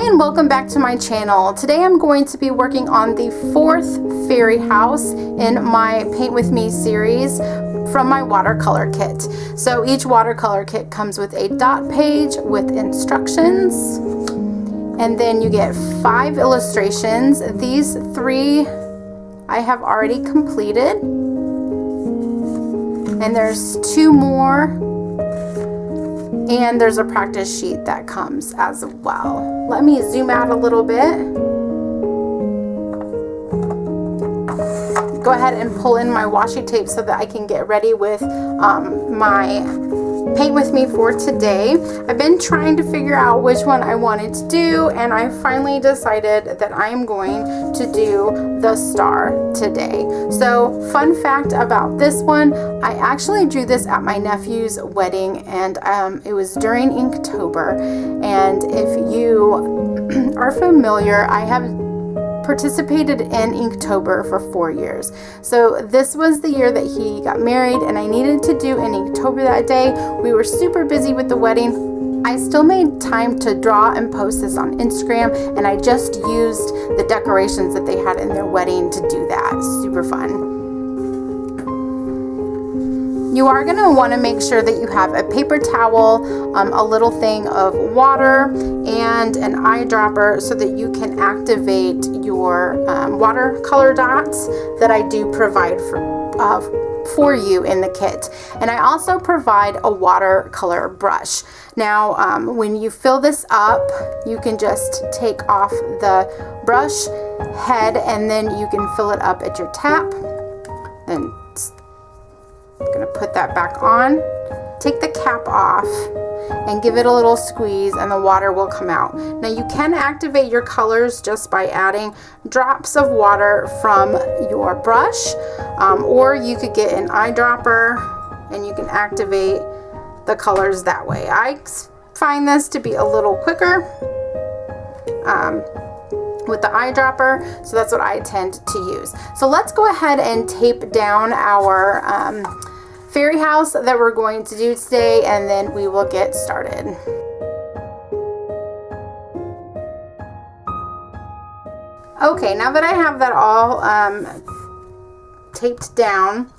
and welcome back to my channel. Today I'm going to be working on the 4th fairy house in my Paint With Me series from my watercolor kit. So each watercolor kit comes with a dot page with instructions, and then you get 5 illustrations. These 3 I have already completed, and there's 2 more. And there's a practice sheet that comes as well. Let me zoom out a little bit. Go ahead and pull in my washi tape so that I can get ready with my Paint With Me for today. I've been trying to figure out which one I wanted to do, and I finally decided that I am going to do the star today. So, fun fact about this one, I actually drew this at my nephew's wedding, and it was during Inktober. And if you are familiar, I have participated in Inktober for 4 years. So this was the year that he got married, and I needed to do an Inktober that day. We were super busy with the wedding. I still made time to draw and post this on Instagram, and I just used the decorations that they had in their wedding to do that. Super fun. You are going to want to make sure that you have a paper towel, a little thing of water, and an eyedropper so that you can activate your watercolor dots that I do provide for you in the kit. And I also provide a watercolor brush. Now, when you fill this up, you can just take off the brush head, and then you can fill it up at your tap. Then I'm going to put that back on, take the cap off, and give it a little squeeze, and the water will come out. Now you can activate your colors just by adding drops of water from your brush, or you could get an eyedropper and you can activate the colors that way. I find this to be a little quicker with the eyedropper, so that's what I tend to use. So let's go ahead and tape down our fairy house that we're going to do today, and then we will get started. Okay, now that I have that all taped down,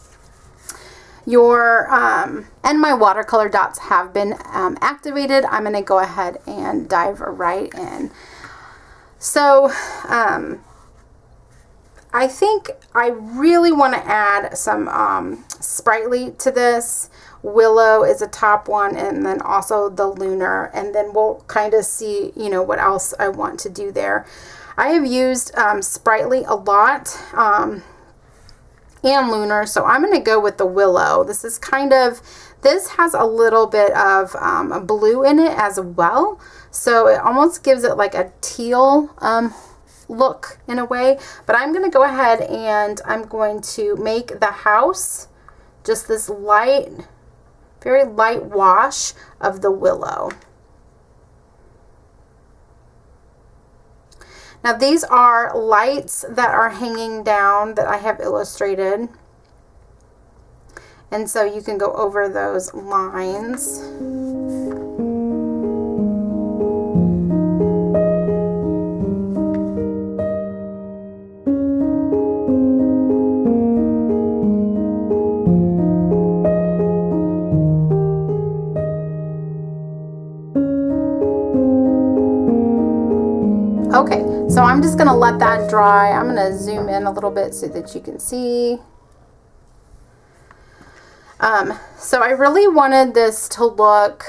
and my watercolor dots have been activated, I'm going to go ahead and dive right in. So, I think I really want to add some sprightly to this. Willow is a top one, and then also the lunar, and then we'll kind of see, what else I want to do there. I have used sprightly a lot and lunar, so I'm going to go with the willow. This has a little bit of blue in it as well, so it almost gives it like a teal look in a way. But I'm going to go ahead and I'm going to make the house just this light, very light wash of the willow. Now these are lights that are hanging down that I have illustrated, and so you can go over those lines. Okay, so I'm just going to let that dry. I'm going to zoom in a little bit so that you can see. So I really wanted this to look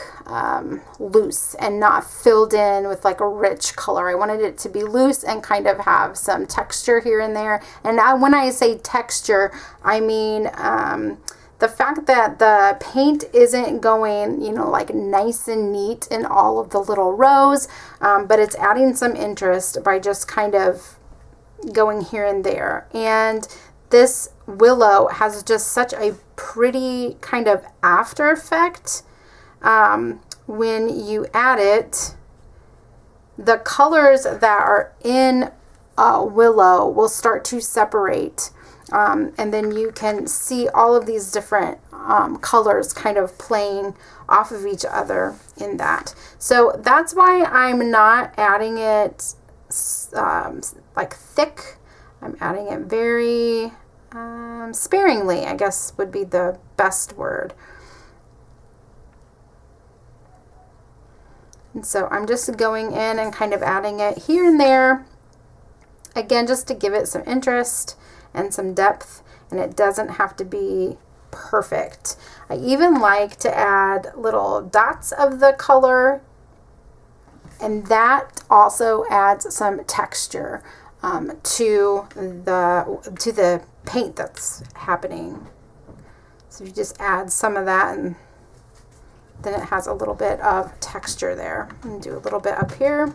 loose and not filled in with like a rich color. I wanted it to be loose and kind of have some texture here and there. And now when I say texture, I mean the fact that the paint isn't going, like nice and neat in all of the little rows, but it's adding some interest by just kind of going here and there. And this willow has just such a pretty kind of after effect. When you add it, the colors that are in willow will start to separate. And then you can see all of these different colors kind of playing off of each other in that. So that's why I'm not adding it like thick. I'm adding it very sparingly, I guess would be the best word. And so I'm just going in and kind of adding it here and there, again, just to give it some interest and some depth, and it doesn't have to be perfect. I even like to add little dots of the color, and that also adds some texture to the paint that's happening. So you just add some of that, and then it has a little bit of texture there. And do a little bit up here.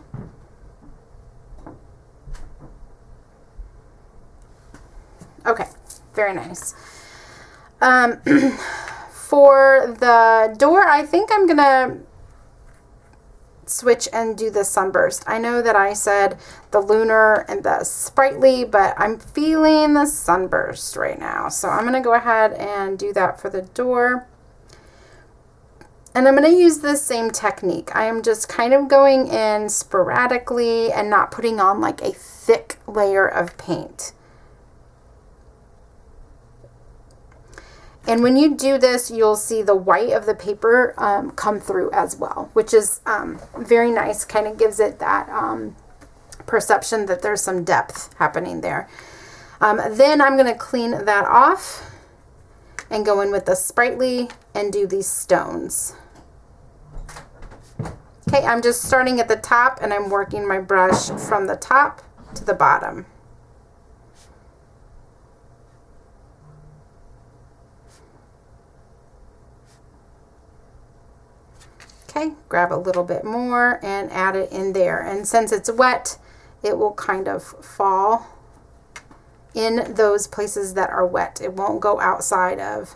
Okay, very nice. For the door, I think I'm gonna switch and do the sunburst. I know that I said the lunar and the sprightly, but I'm feeling the sunburst right now. So I'm gonna go ahead and do that for the door. And I'm going to use the same technique. I am just kind of going in sporadically and not putting on like a thick layer of paint. And when you do this, you'll see the white of the paper come through as well, which is very nice. Kind of gives it that perception that there's some depth happening there. Then I'm going to clean that off and go in with the sprightly and do these stones. Okay, I'm just starting at the top and I'm working my brush from the top to the bottom. Okay, grab a little bit more and add it in there. And since it's wet, it will kind of fall in those places that are wet. It won't go outside of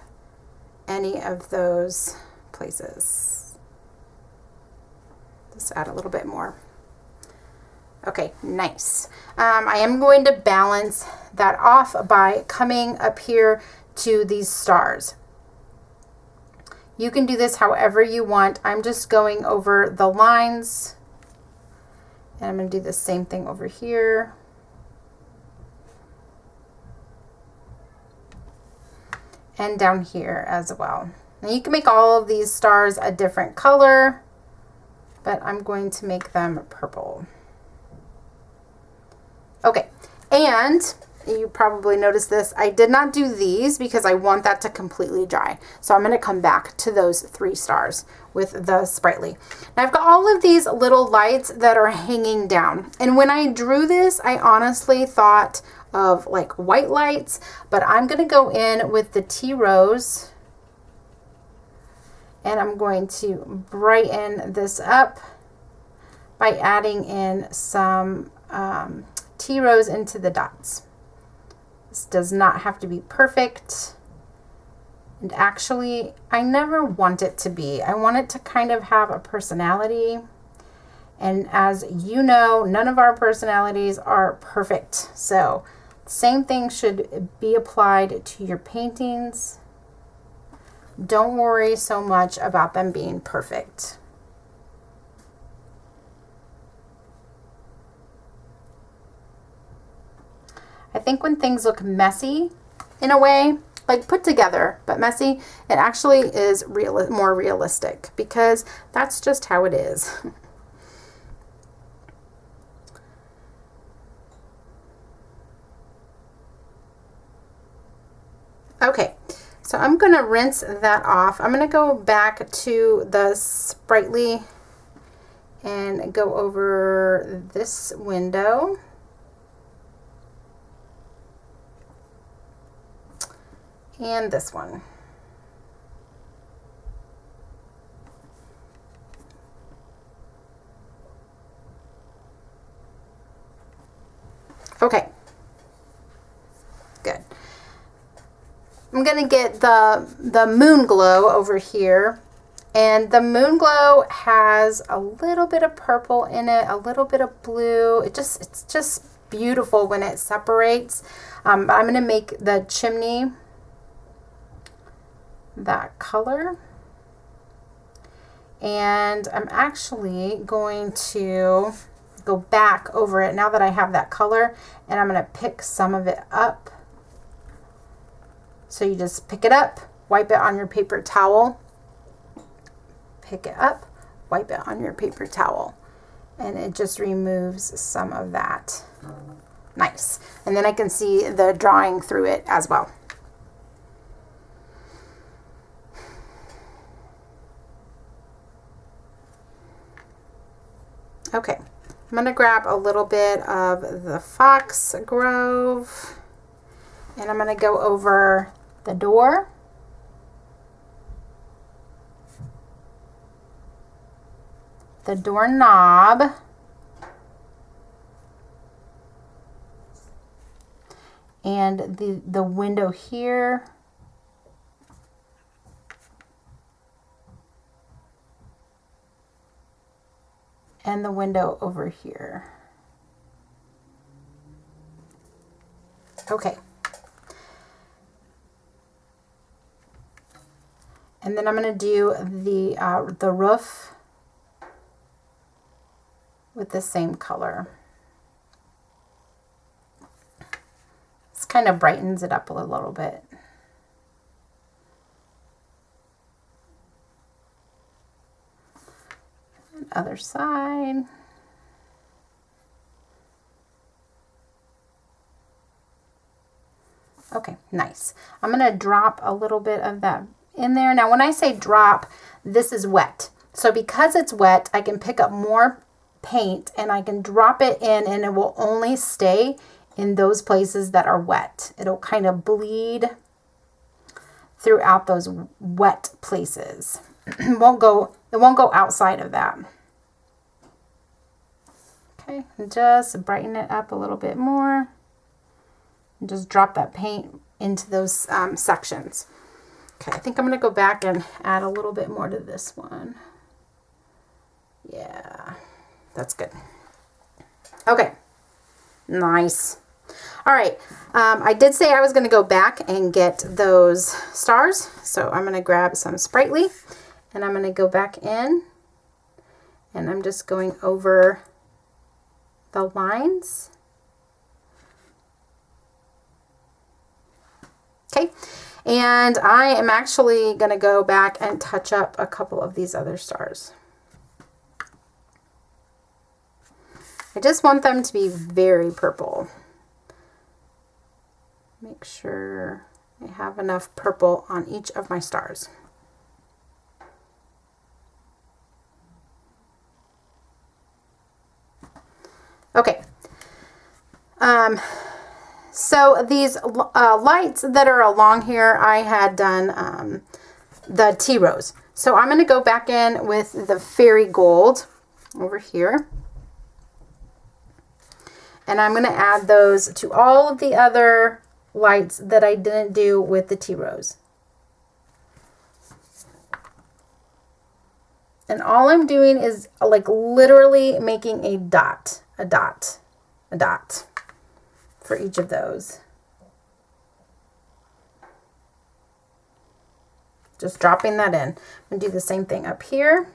any of those places. Just add a little bit more. Okay, nice. I am going to balance that off by coming up here to these stars. You can do this however you want. I'm just going over the lines, and I'm going to do the same thing over here. And down here as well. Now you can make all of these stars a different color, but I'm going to make them purple. Okay, and you probably noticed this, I did not do these because I want that to completely dry. So I'm going to come back to those 3 stars with the sprightly. Now I've got all of these little lights that are hanging down. And when I drew this, I honestly thought of like white lights, but I'm going to go in with the tea rose and I'm going to brighten this up by adding in some tea rose into the dots. This does not have to be perfect. And actually, I never want it to be. I want it to kind of have a personality. And as you know, none of our personalities are perfect. So same thing should be applied to your paintings. Don't worry so much about them being perfect. I think when things look messy in a way, like put together but messy, it actually is more realistic because that's just how it is. Okay, so I'm going to rinse that off. I'm going to go back to the sprightly and go over this window. And this one. Okay. Good. I'm going to get the moon glow over here. And the moon glow has a little bit of purple in it, a little bit of blue. It's just beautiful when it separates. But I'm going to make the chimney that color. And I'm actually going to go back over it now that I have that color, and I'm going to pick some of it up. So you just pick it up, wipe it on your paper towel, pick it up, wipe it on your paper towel, and it just removes some of that. Nice. And then I can see the drawing through it as well. Okay, I'm going to grab a little bit of the Fox Grove, and I'm going to go over the door. The doorknob. And the window here. And the window over here. Okay. And then I'm going to do the roof with the same color. This kind of brightens it up a little bit. And other side. Okay, nice. I'm going to drop a little bit of that in there. Now, when I say drop, this is wet. So because it's wet, I can pick up more paint and I can drop it in, and it will only stay in those places that are wet. It'll kind of bleed throughout those wet places. It won't go outside of that. Okay, just brighten it up a little bit more. And just drop that paint into those sections. Okay, I think I'm going to go back and add a little bit more to this one. Yeah, that's good. Okay, nice. All right, I did say I was going to go back and get those stars. So I'm going to grab some Sprightly, and I'm going to go back in, and I'm just going over the lines. Okay, and I am actually going to go back and touch up a couple of these other stars. I just want them to be very purple. Make sure I have enough purple on each of my stars. Okay. So these lights that are along here, I had done the tea rose. So I'm going to go back in with the fairy gold over here. And I'm going to add those to all of the other lights that I didn't do with the tea rose. And all I'm doing is like literally making a dot, a dot, a dot for each of those. Just dropping that in. I'm going to do the same thing up here.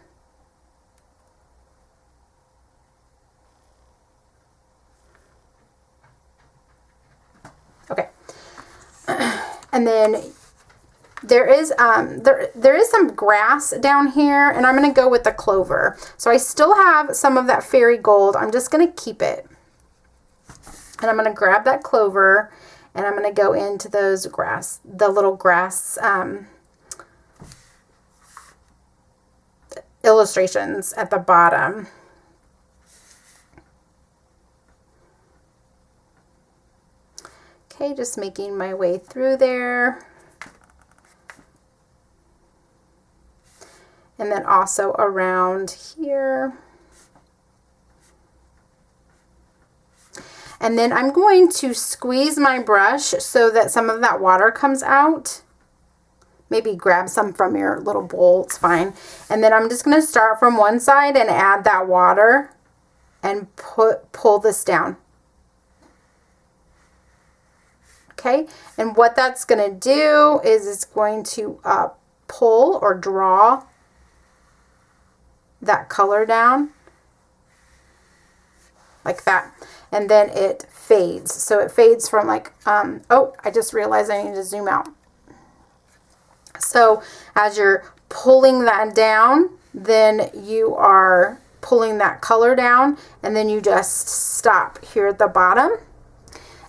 Okay. And then there is some grass down here, and I'm going to go with the clover. So I still have some of that fairy gold. I'm just going to keep it. And I'm going to grab that clover, and I'm going to go into those grass, the little grass illustrations at the bottom. Okay, just making my way through there. And then also around here. And then I'm going to squeeze my brush so that some of that water comes out. Maybe grab some from your little bowl, it's fine. And then I'm just going to start from one side and add that water and pull this down. Okay, and what that's going to do is it's going to pull or draw that color down like that, and then it fades. So it fades from like, oh, I just realized I need to zoom out. So as you're pulling that down, then you are pulling that color down, and then you just stop here at the bottom,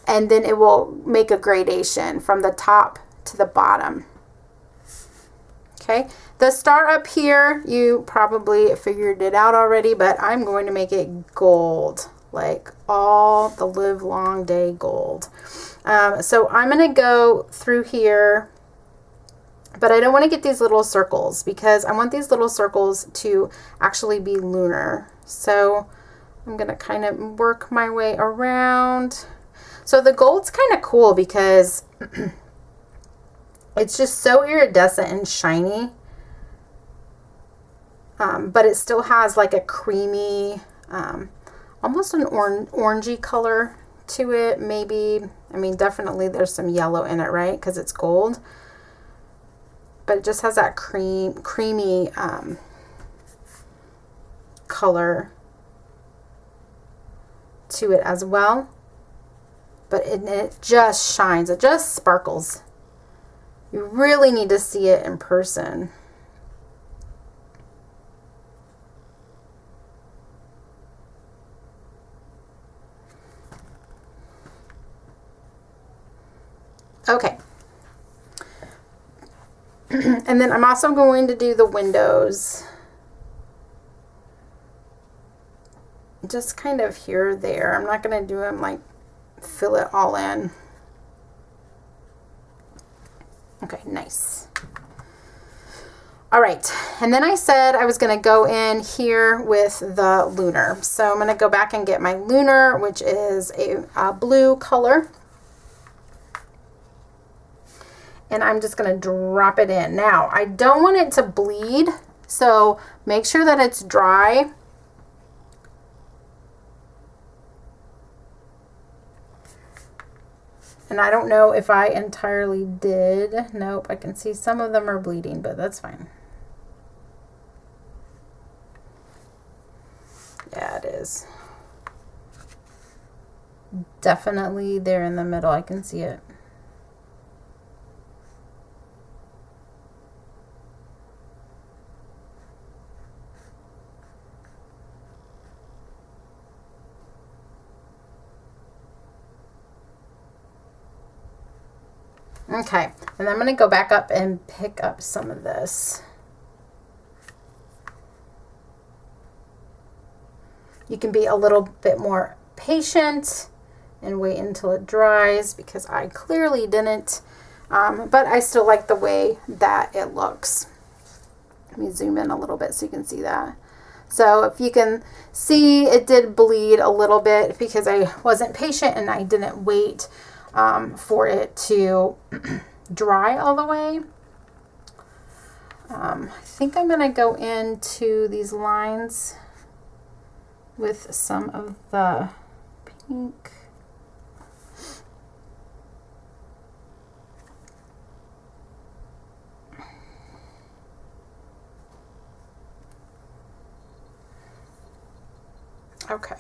and then it will make a gradation from the top to the bottom. Okay, the start up here, you probably figured it out already, but I'm going to make it gold, like all the live long day gold. So I'm going to go through here, but I don't want to get these little circles because I want these little circles to actually be lunar. So I'm going to kind of work my way around. So the gold's kind of cool because it's just so iridescent and shiny, but it still has like a creamy, almost an orangey color to it. Maybe, I mean, definitely there's some yellow in it, right? Because it's gold, but it just has that creamy color to it as well. But it just shines. It just sparkles. You really need to see it in person. Okay. And then I'm also going to do the windows. Just kind of here or there. I'm not going to do them like fill it all in. Okay, nice. All right, and then I said I was going to go in here with the lunar. So I'm going to go back and get my lunar, which is a blue color. And I'm just going to drop it in. Now, I don't want it to bleed, so make sure that it's dry. And I don't know if I entirely did. Nope, I can see some of them are bleeding, but that's fine. Yeah, it is. Definitely there in the middle. I can see it. Okay, and I'm going to go back up and pick up some of this. You can be a little bit more patient and wait until it dries because I clearly didn't, but I still like the way that it looks. Let me zoom in a little bit so you can see that. So if you can see, it did bleed a little bit because I wasn't patient and I didn't wait for it to dry all the way. I think I'm going to go into these lines with some of the pink. Okay.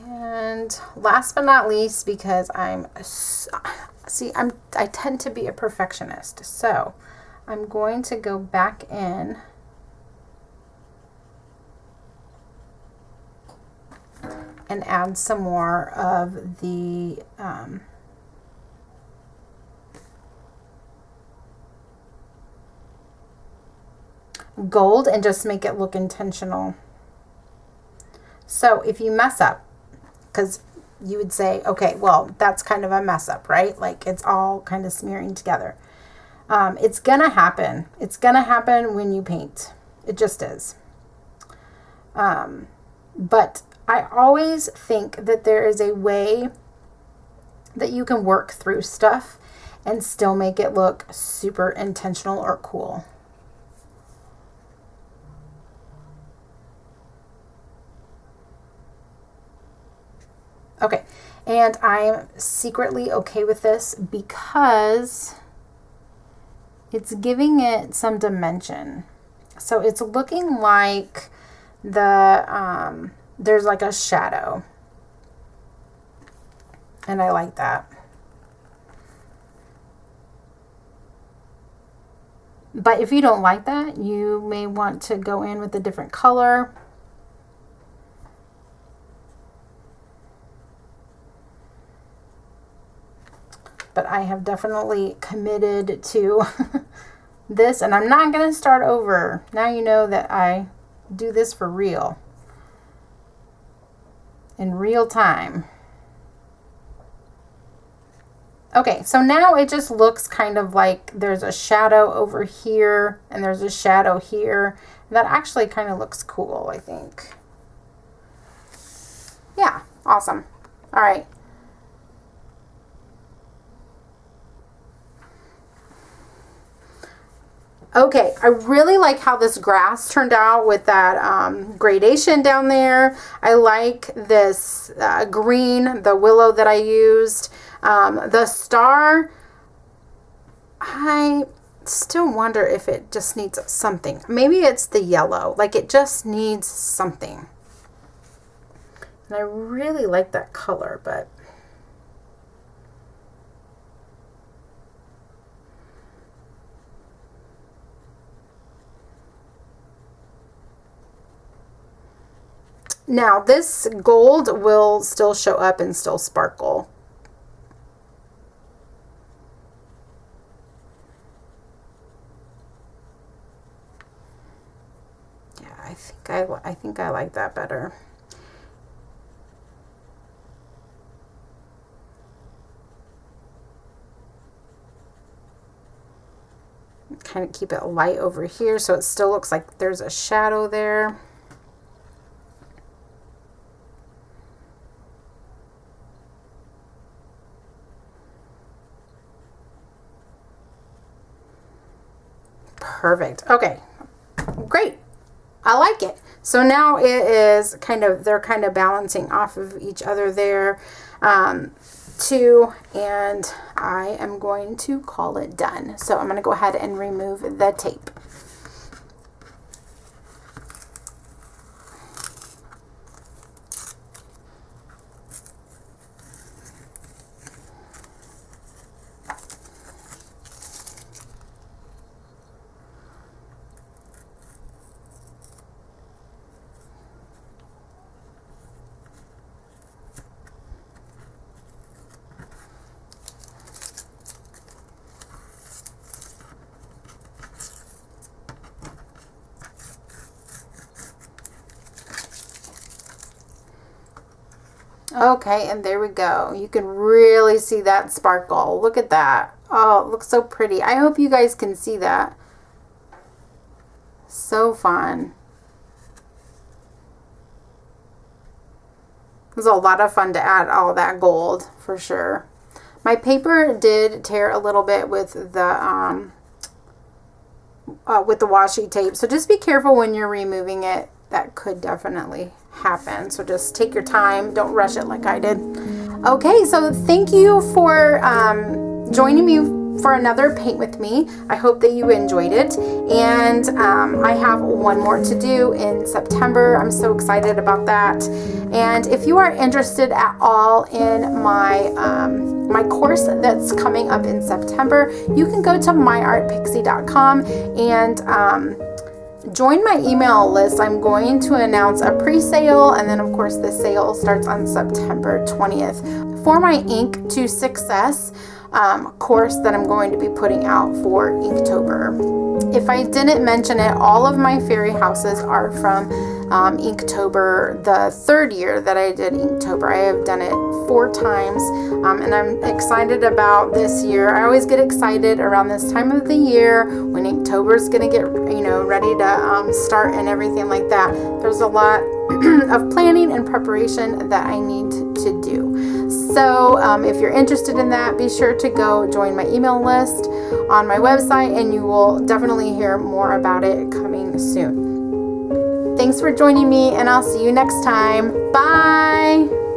And last but not least, because I tend to be a perfectionist, so I'm going to go back in and add some more of the gold and just make it look intentional. So if you mess up, because you would say, okay, well, that's kind of a mess up, right? Like it's all kind of smearing together. It's gonna happen. It's gonna happen when you paint. It just is. But I always think that there is a way that you can work through stuff and still make it look super intentional or cool. Okay, and I'm secretly okay with this because it's giving it some dimension. So it's looking like there's like a shadow. And I like that. But if you don't like that, you may want to go in with a different color. But I have definitely committed to this, and I'm not going to start over. Now you know that I do this for real, in real time. Okay, so now it just looks kind of like there's a shadow over here and there's a shadow here. That actually kind of looks cool, I think. Yeah, awesome. All right. Okay, I really like how this grass turned out with that gradation down there. I like this green, the willow that I used. The star, I still wonder if it just needs something. Maybe it's the yellow, like it just needs something. And I really like that color, but now this gold will still show up and still sparkle. I think I like that better. Kind of keep it light over here so it still looks like there's a shadow there. Perfect. Okay, great. I like it. So now it is kind of, they're kind of balancing off of each other there too, and I am going to call it done. So I'm going to go ahead and remove the tape. Okay, and there we go. You can really see that sparkle. Look at that. Oh, it looks so pretty. I hope you guys can see that. So fun. It was a lot of fun to add all that gold for sure. My paper did tear a little bit with the washi tape, so just be careful when you're removing it. That could definitely happen. So just take your time. Don't rush it like I did. Okay, so thank you for joining me for another paint with me. I hope that you enjoyed it. And I have one more to do in September. I'm so excited about that. And if you are interested at all in my my course that's coming up in September, you can go to myartpixie.com and join my email list. I'm going to announce a pre-sale, and then of course the sale starts on September 20th for my Ink to Success course that I'm going to be putting out for Inktober. If I didn't mention it, all of my fairy houses are from Inktober, the third year that I did Inktober. I have done it 4 times, and I'm excited about this year. I always get excited around this time of the year when Inktober is going to get, ready to start and everything like that. There's a lot of planning and preparation that I need to do. So if you're interested in that, be sure to go join my email list on my website, and you will definitely hear more about it coming soon. Thanks for joining me, and I'll see you next time. Bye!